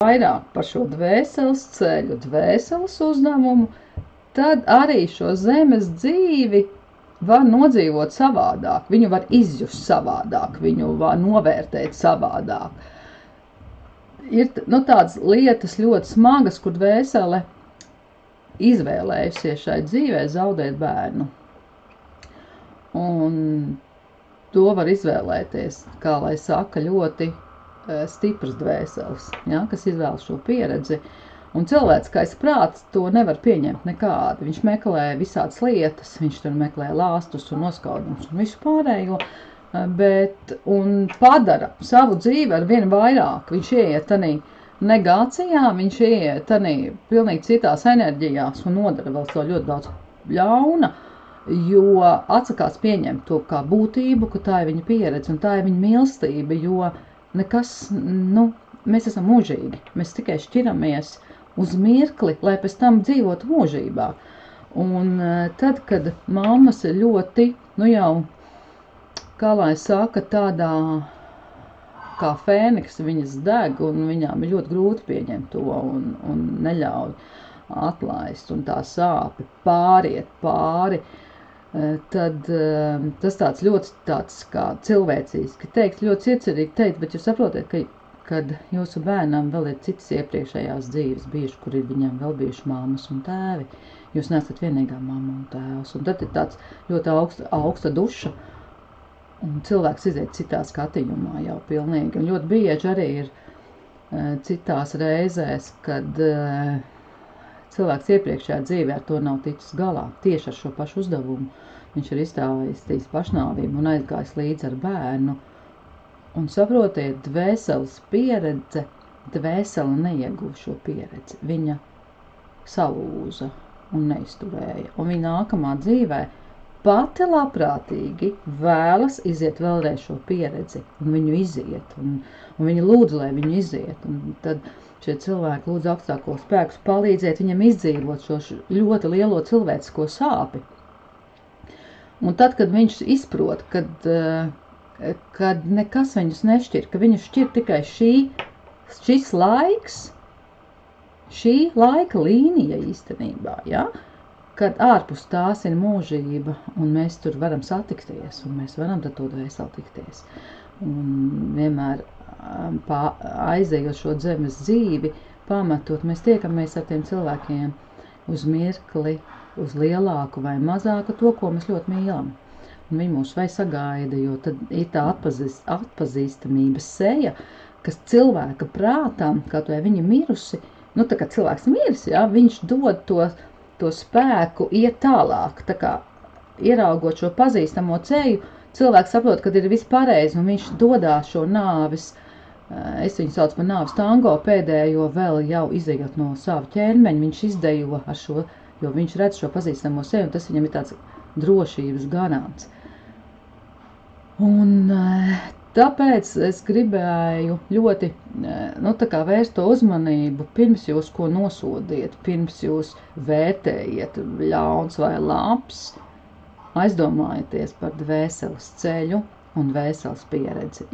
vairāk par šo dvēseles ceļu, dvēseles uzdevumu, tad arī šo zemes dzīvi var nodzīvot savādāk, viņu var izjust savādāk, viņu var novērtēt savādāk. Ir tādas lietas ļoti smagas, kur dvēsele izvēlējusies šai dzīvē zaudēt bērnu. Un to var izvēlēties, kā lai saka, ļoti stipras dvēseles, ja, kas izvēlas šo pieredzi. Un cilvēciskais prāts to nevar pieņemt nekādi. Viņš meklē visādas lietas, viņš tur meklē lāstus un noskaudumus un visu pārējo, un padara savu dzīvi ar vien vairāk. Viņš ieiet tanī negācijā, viņš ieiet tanī pilnīgi citās enerģijās un nodara vēl savu ļoti daudz ļauna, jo atsakās pieņemt to kā būtību, ka tā ir viņa pieredze un tā ir viņa mīlestība, jo nekas, mēs esam mūžīgi, mēs tikai šķiramies uz mirkli, lai pēc tam dzīvotu mūžībā. Un tad, kad mammas ir ļoti, jau, kā lai saka, tādā kā fēniks viņas deg, un viņām ir ļoti grūti pieņemt to un neļauj atlaist, un tā sāpe pāriet pāri, tad tas tāds ļoti tāds kā cilvēcīski teikt, ļoti cietsirdīgi teikt, bet jūs saprotat, kad jūsu bērnam vēl ir citas iepriekšējās dzīves bijuši, kur ir viņam vēl bijuši mammas un tēvi. Jūs neesat vienīgā mamma un tēvs. Un tad ir tāds ļoti augsta duša, un cilvēks iziet citā skatījumā jau pilnīgi. Un ļoti bieži arī ir citās reizēs, kad cilvēks iepriekšējā dzīvē ar to nav ticis galā, tieši ar šo pašu uzdevumu. Viņš ir izstāstījis pašnāvību un aizgājis līdzi ar bērnu. Un saprotiet, dvēseles pieredze, dvēsele neieguva šo pieredzi. Viņa salūza un neizturēja. Un viņa nākamā dzīvē pati labprātīgi vēlas iziet vēlreiz šo pieredzi. Un viņu iziet. Un viņa lūdz, lai viņu iziet. Un tad šie cilvēki lūdz augstākos spēkus palīdzēt viņam izdzīvot šo ļoti lielo cilvēcisko sāpi. Un tad, kad viņš izprot, kad nekas viņus nešķir, ka viņus šķir tikai šis laiks, šī laika līnija īstenībā, ja? Kad ārpus tās ir mūžība, un mēs tur varam satikties, un mēs varam tad to dvēseli tikties. Un vienmēr aizejot šo zemes dzīvi, pamatot, mēs tiekamies ar tiem cilvēkiem uz mirkli, uz lielāku vai mazāku to, ko mēs ļoti mīlam. Un viņi mūs vai sagaida, jo tad ir tā atpazīstamības seja, kas cilvēka prātam, kaut vai viņa mirusi, tā kā cilvēks miris, ja, viņš dod to spēku iet tālāk, tā kā ieraugot šo pazīstamo ceļu, cilvēks saprot, kad ir viss pareizi, un viņš dodās šo nāvis, es viņu sauc par nāvis tango, pēdējo vēl jau izejot no sava ķermeņa, viņš izdejo ar šo, jo viņš redz šo pazīstamo seju, un tas viņam ir tāds drošības garants. Un tāpēc es gribēju ļoti, tā kā vērst to uzmanību, pirms jūs ko nosodiet, pirms jūs vērtējiet ļauns vai labs, aizdomājieties par dvēseles ceļu un dvēseles pieredzi.